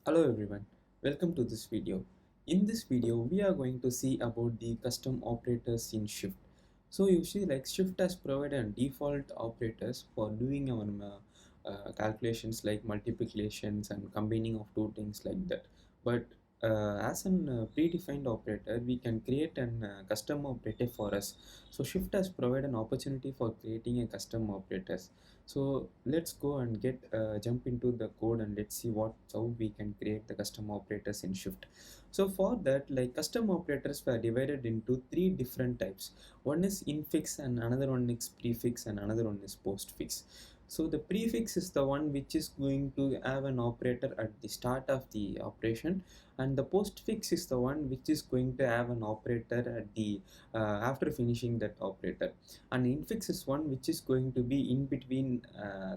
Hello everyone, welcome to this video. In this video, we are going to see about the custom operators in Shift. So you see like Shift has provided default operators for doing our calculations like multiplications and combining of two things like that. But as an predefined operator, we can create an custom operator for us. So Shift has provided an opportunity for creating a custom operators. So let's go and get jump into the code and let's see how we can create the custom operators in Shift. So for that, like custom operators were divided into three different types. One is infix and another one is prefix and another one is postfix. So the prefix is the one which is going to have an operator at the start of the operation, and the postfix is the one which is going to have an operator at the after finishing that operator, and infix is one which is going to be in between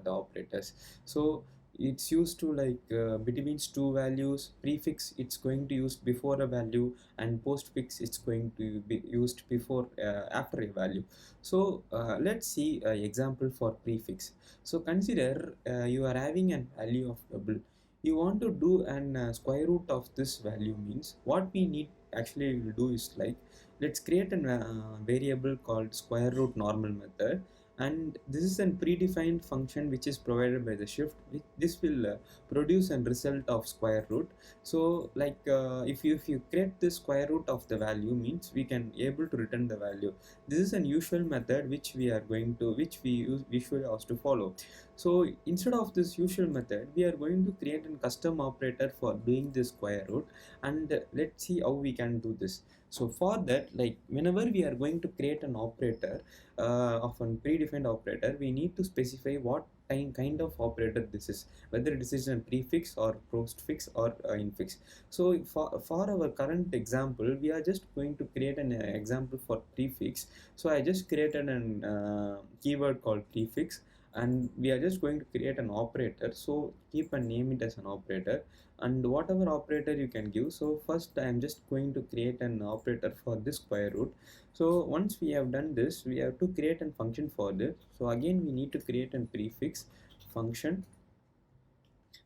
the operators. So it's used to like between two values. Prefix it's going to use before a value, and postfix it's going to be used before after a value. So let's see an example for prefix. So consider you are having an value of double. You want to do an square root of this value. Means what we need actually will do is like, let's create a variable called square root normal method, and this is a predefined function which is provided by the Shift. This will produce a result of square root. So like if you create the square root of the value, means we can able to return the value. This is an usual method which we usually have to follow. So instead of this usual method, we are going to create a custom operator for doing this square root, and let's see how we can do this. So for that, like whenever we are going to create an operator of a predefined operator, we need to specify what kind of operator this is, whether this is a prefix or postfix or infix. So for our current example, we are just going to create an example for prefix. So I just created an keyword called prefix, and we are just going to create an operator. So keep and name it as an operator, and whatever operator you can give. So first I am just going to create an operator for this square root. So once we have done this, we have to create a function for this. So again we need to create a prefix function.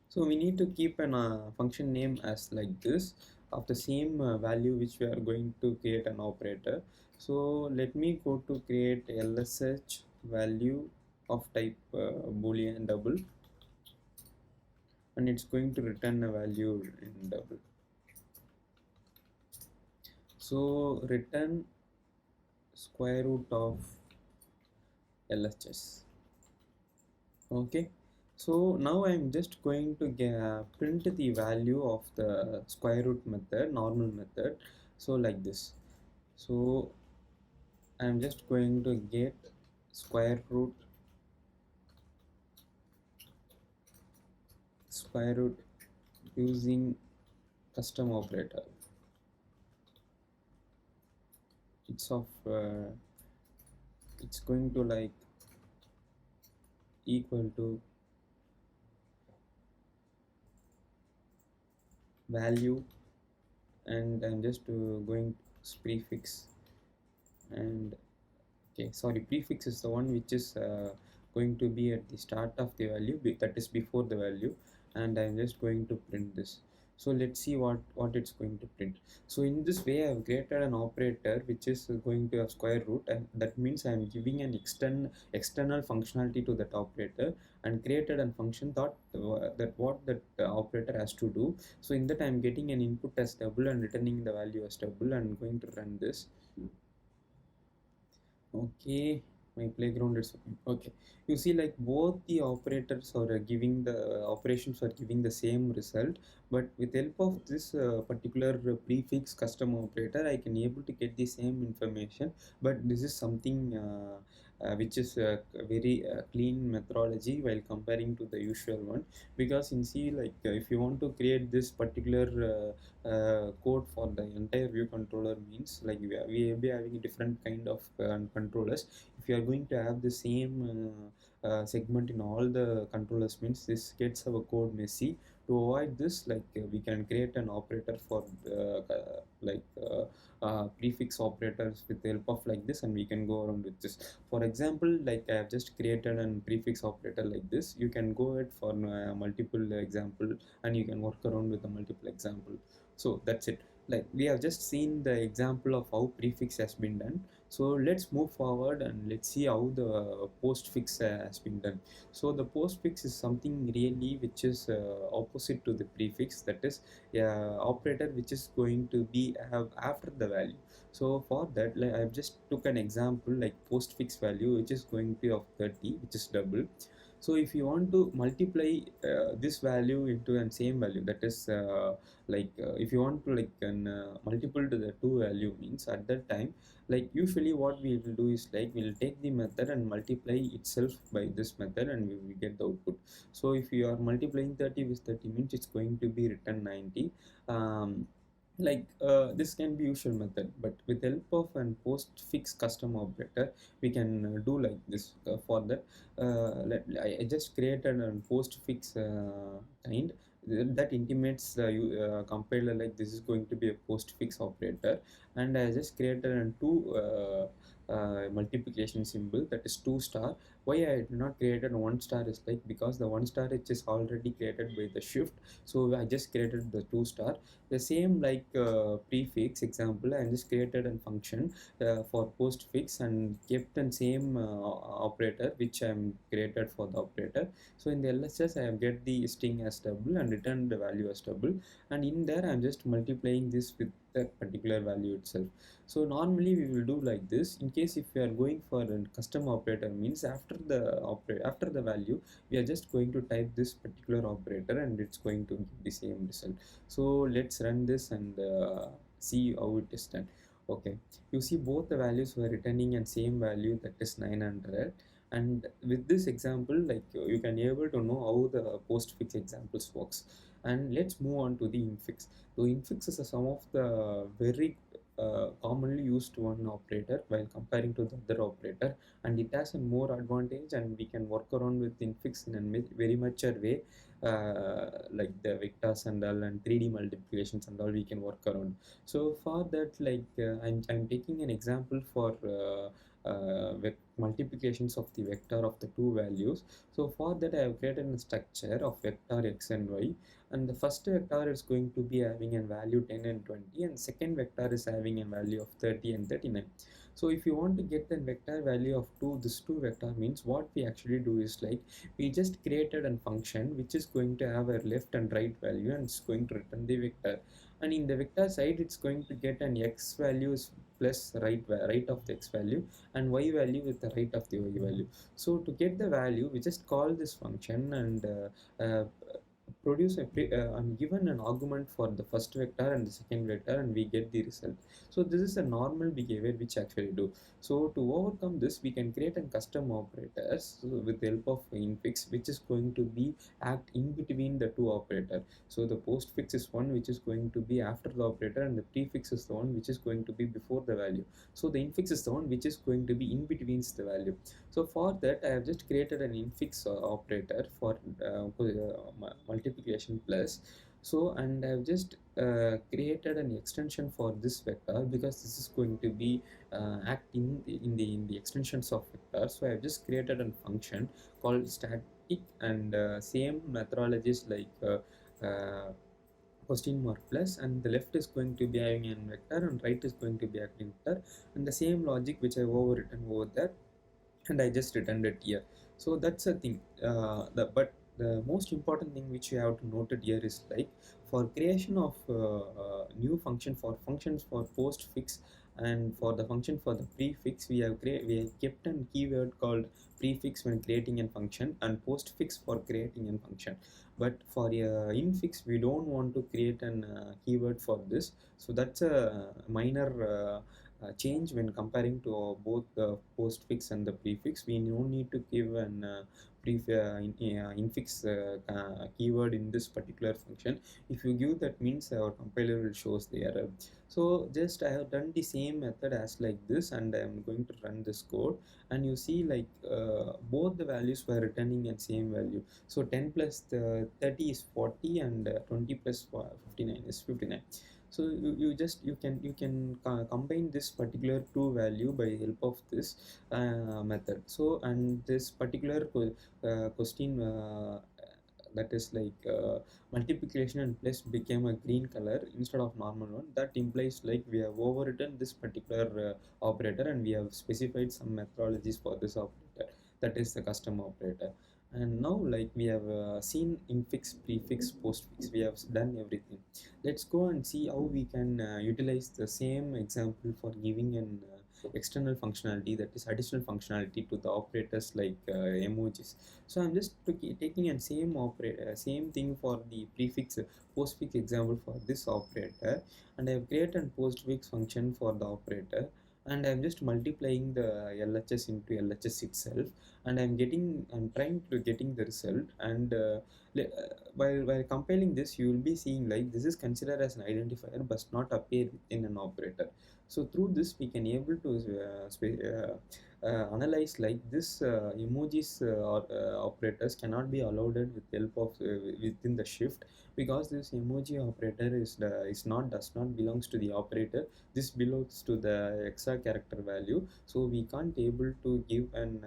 So we need to keep an function name as like this, of the same value which we are going to create an operator. So let me go to create LSH value of type boolean double, and it's going to return a value in double. So return square root of LHS. Okay, so now I'm just going to print the value of the square root method, normal method. So like this. So I'm just going to get square root using custom operator. It's going to like equal to value, and I'm just going to prefix. And okay, sorry, prefix is the one which is going to be at the start of the value, that is before the value, and I'm just going to print this. So let's see what it's going to print. So in this way I have created an operator which is going to have square root, and that means I'm giving an external functionality to that operator, and created a function that what that operator has to do. So in that I'm getting an input as double and returning the value as double, and going to run this. Okay, my playground is open. Okay, you see like both the operators are giving the operations are giving the same result, but with help of this particular prefix custom operator, I can able to get the same information. But this is something which is a very clean methodology while comparing to the usual one, because in C, like if you want to create this particular code for the entire view controller, means like we will be having a different kind of controllers. If you are going to have the same segment in all the controllers means this gets our code messy. To avoid this, we can create an operator for prefix operators with the help of like this, and we can go around with this. For example, like I have just created an prefix operator like this. You can go ahead for multiple example, and you can work around with the multiple example. So that's it. Like we have just seen the example of how prefix has been done. So let's move forward and let's see how the postfix has been done. So the postfix is something really which is opposite to the prefix, that is operator which is going to be have after the value. So for that, like I've just took an example like postfix value which is going to be of 30, which is double. So if you want to multiply this value into an same value, that is if you want to like an multiple to the two value means at that time, like usually what we will do is like we'll take the method and multiply itself by this method, and we will get the output. So if you are multiplying 30 with 30 means it's going to be written 90. This can be usual method, but with help of an postfix custom operator we can do like this. For that, I just created a postfix kind that intimates the compiler like this is going to be a postfix operator, and I just created a two multiplication symbol, that is 2 star. Why I did not created 1 star is like because the 1 star it is already created by the shift, so I just created the 2 star. The same like prefix example, I just created a function for postfix and kept the same operator which I am created for the operator. So in the LSS I have get the string as double and return the value as double, and in there I am just multiplying this with that particular value itself. So normally we will do like this. In case if we are going for a custom operator means after the value we are just going to type this particular operator and it's going to give the same result. So let's run this and see how it is done. Okay, you see both the values were returning and same value, that is 900. And with this example, like you can able to know how the postfix examples works. And let's move on to the infix. So infix is some of the very commonly used one operator while comparing to the other operator, and it has a more advantage, and we can work around with infix in a very mature way, like the vectors and all and 3D multiplications and all we can work around. So for that, I'm taking an example for multiplications of the vector of the two values. So for that I have created a structure of vector x and y, and the first vector is going to be having a value 10 and 20, and second vector is having a value of 30 and 39. So if you want to get the vector value of this two vector means what we actually do is like we just created a function which is going to have a left and right value and it's going to return the vector, and in the vector side it's going to get an x values plus right of the x value and y value with the right of the y value. So to get the value we just call this function and and given an argument for the first vector and the second vector, and we get the result. So this is a normal behavior which actually do. So to overcome this we can create a custom operators with the help of infix which is going to be act in between the two operator. So the postfix is one which is going to be after the operator, and the prefix is the one which is going to be before the value. So the infix is the one which is going to be in between the value. So for that I have just created an infix operator for multiplication plus. So and I have just created an extension for this vector because this is going to be acting in the extensions of vector. So I have just created a function called static, and same methodologies like question mark plus, and the left is going to be having an vector and right is going to be acting vector, and the same logic which I have overwritten over there, and I just returned it here. So that's a thing. But the most important thing which you have to note it here is like for creation of new function for functions for postfix and for the function for the prefix, we have kept a keyword called prefix when creating a function and postfix for creating a function. But for infix we don't want to create an keyword for this. So that's a minor change when comparing to both the postfix and the prefix. We don't need to give an infix keyword in this particular function. If you give that, means our compiler will shows the error. So just I have done the same method as like this, and I am going to run this code, and you see like both the values were returning at same value. So 10 plus 30 is 40, and 20 plus 59 is 59. So you can combine this particular two value by help of this method. So, and this particular question that is like multiplication and plus became a green color instead of normal one, that implies like we have overwritten this particular operator, and we have specified some methodologies for this operator, that is the custom operator. And now like we have seen infix, prefix, postfix, we have done everything. Let's go and see how we can utilize the same example for giving an external functionality, that is additional functionality to the operators like emojis. So I'm just taking an same operator, same thing for the prefix, postfix example for this operator, and I've created a postfix function for the operator, and I'm just multiplying the LHS into LHS itself, and I'm trying to getting the result. And while compiling this, you will be seeing like this is considered as an identifier but not appear in an operator. So through this we can able to analyze like this emojis or operators cannot be allowed with help of within the shift, because this emoji operator is not does not belongs to the operator. This belongs to the extra character value, so we can't able to give an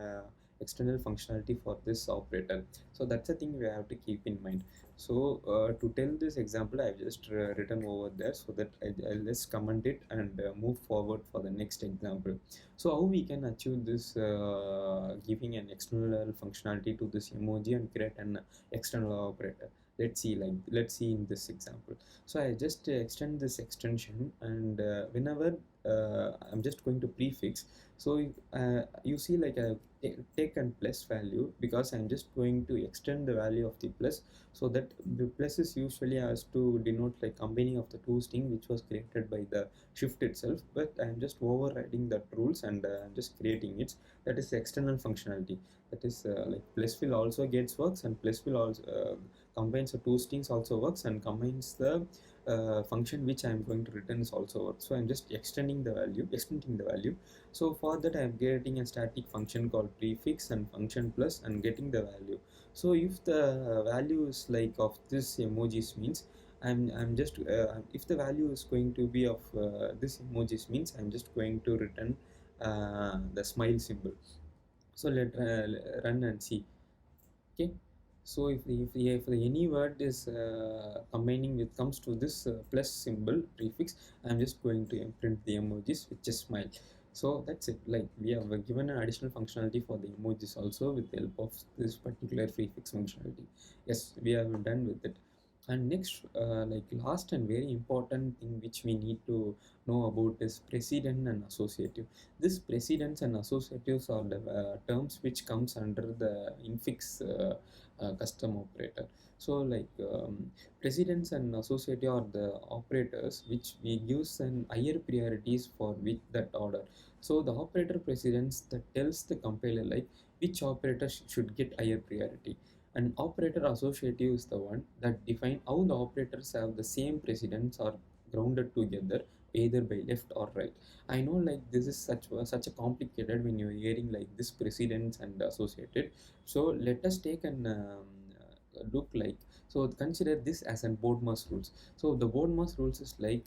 external functionality for this operator. So that's the thing we have to keep in mind. So to tell this example, I've just written over there, so that I'll just comment it and move forward for the next example. So how we can achieve this giving an external functionality to this emoji and create an external operator? Let's see in this example. So I just extend this extension, and whenever I'm just going to prefix. So you see like I've taken plus value because I'm just going to extend the value of the plus, so that the plus is usually has to denote like combining of the two string which was created by the shift itself, but I'm just overriding that rules, and I'm just creating it. That is the external functionality. That is like plus will also gets works, and plus will also combines the two strings also works, and combines the function which I'm going to return is also works. So I'm just extending the value. So for that I'm getting a static function called prefix and function plus, and getting the value. So if the value is like of this emojis, means I'm just if the value is going to be of this emojis, means I'm just going to return the smile symbol. So let run and see. Okay. So if the any word is combining with comes to this plus symbol prefix, I'm just going to print the emojis which is smile. So that's it. Like we have given an additional functionality for the emojis also with the help of this particular prefix functionality. Yes, we have done with it. And next, like last and very important thing which we need to know about is precedent and associative. This precedents and associatives are the terms which comes under the infix custom operator. So like precedents and associative are the operators which we gives an higher priorities for which that order. So the operator precedence that tells the compiler like which operator should get higher priority. An operator associative is the one that define how the operators have the same precedence or grounded together either by left or right. I know like this is such a complicated when you're hearing like this precedence and associated. So let us take an look like, so consider this as an BODMAS rules. So the BODMAS rules is like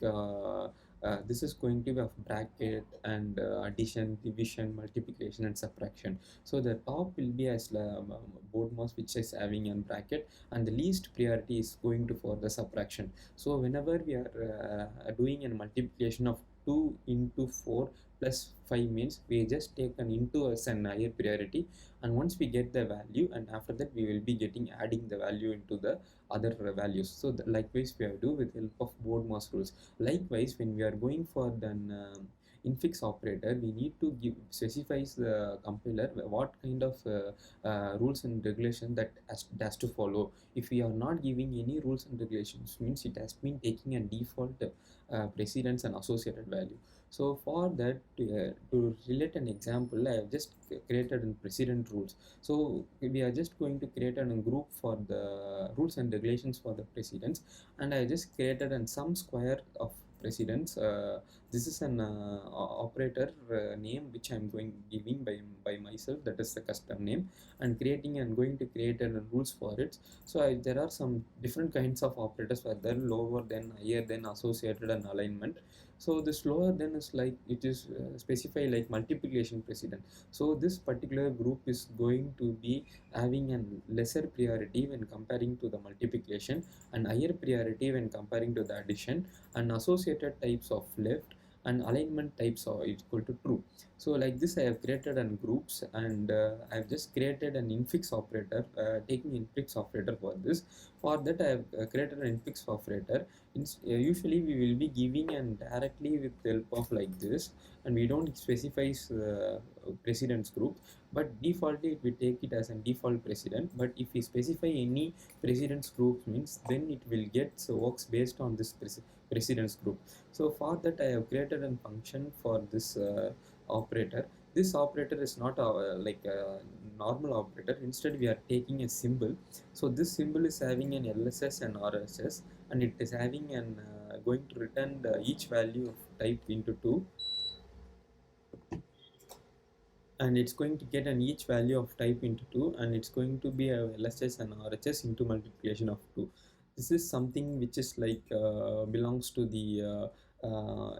this is going to be of bracket and addition, division, multiplication, and subtraction. So the top will be as BODMAS which is having a bracket, and the least priority is going to for the subtraction. So whenever we are doing a multiplication of 2 into 4 plus 5, means we just take an into as an higher priority, and once we get the value, and after that we will be getting adding the value into the other values. So likewise we have to do with help of BODMAS rules. Likewise when we are going for the infix operator, we need to give specifies the compiler what kind of rules and regulation that it has to follow. If we are not giving any rules and regulations, means it has been taking a default precedence and associated value. So for that, to relate an example, I have just created a precedent rules. So we are just going to create a group for the rules and regulations for the precedents, and I just created an some square of precedents. This is an operator name which I'm going giving by myself. That is the custom name, and creating and going to create rules for it. So there are some different kinds of operators, whether lower than, higher than, associated, and alignment. So this lower than is like it is specify like multiplication precedent. So this particular group is going to be having a lesser priority when comparing to the multiplication, and higher priority when comparing to the addition, and associated types of left, and alignment types are equal to true. So like this I have created an groups, and I have just created an infix operator, taking infix operator for this. For that I have created an infix operator. Usually we will be giving and directly with the help of like this, and we don't specify precedence group, but defaultly we take it as a default precedent. But if we specify any precedence group, means then it will get so works based on this precedence group. So for that I have created a function for this operator. This operator is not like a normal operator. Instead we are taking a symbol. So this symbol is having an LSS and RSS, and it is having an going to return each value of type into 2, and it's going to get an each value of type into 2, and it's going to be a LSS and RHS into multiplication of 2. This is something which is like belongs to the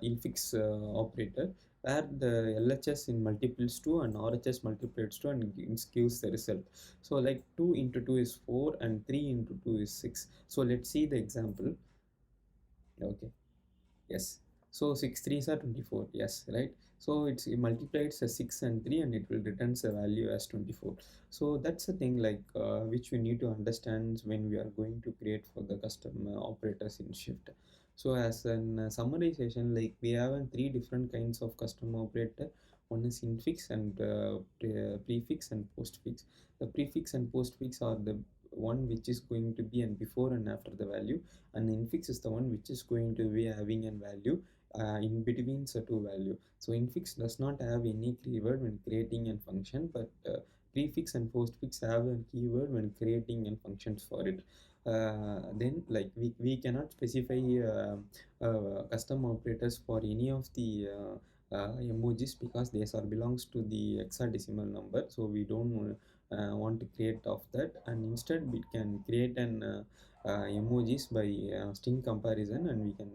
infix operator, where the LHS in multiples 2 and RHS multiplies 2 and gives the result. So like 2 into 2 is 4 and 3 into 2 is 6. So let's see the example. Okay. Yes. So 6 threes are 24. Yes, right. So it multiplies a 6 and 3, and it will returns a value as 24. So that's the thing like which we need to understand when we are going to create for the custom operators in Shift. So as an summarization, like we have three different kinds of custom operator. One is infix and prefix and postfix. The prefix and postfix are the one which is going to be and before and after the value, and infix is the one which is going to be having a value in between the two value. So infix does not have any keyword when creating a function, but prefix and postfix have a keyword when creating and functions for it. Then like we cannot specify custom operators for any of the emojis, because these are belongs to the hexadecimal number, so we don't want to create of that, and instead we can create an emojis by string comparison, and we can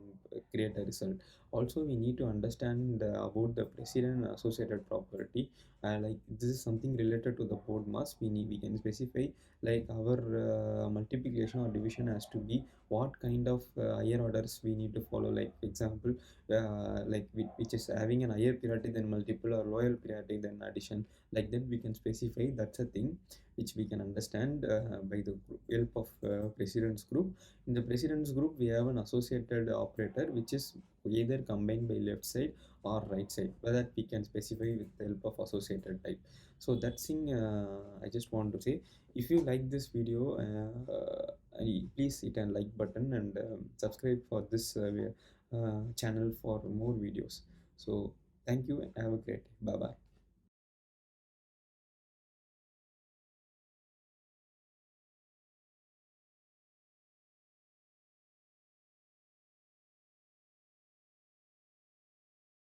create a result. Also we need to understand about the precedent and associated property. Like this is something related to the board mass. We can specify like our multiplication or division has to be what kind of higher orders we need to follow. Like example, like which is having an higher priority than multiple or lower priority than addition. Like that we can specify. That's a thing which we can understand by the help of precedence group. In the precedence group, we have an associated operator which is either combined by left side or right side, whether we can specify with the help of associated type. So that's thing I just want to say. If you like this video, please hit a like button, and subscribe for this channel for more videos. So thank you and have a great day. Bye bye.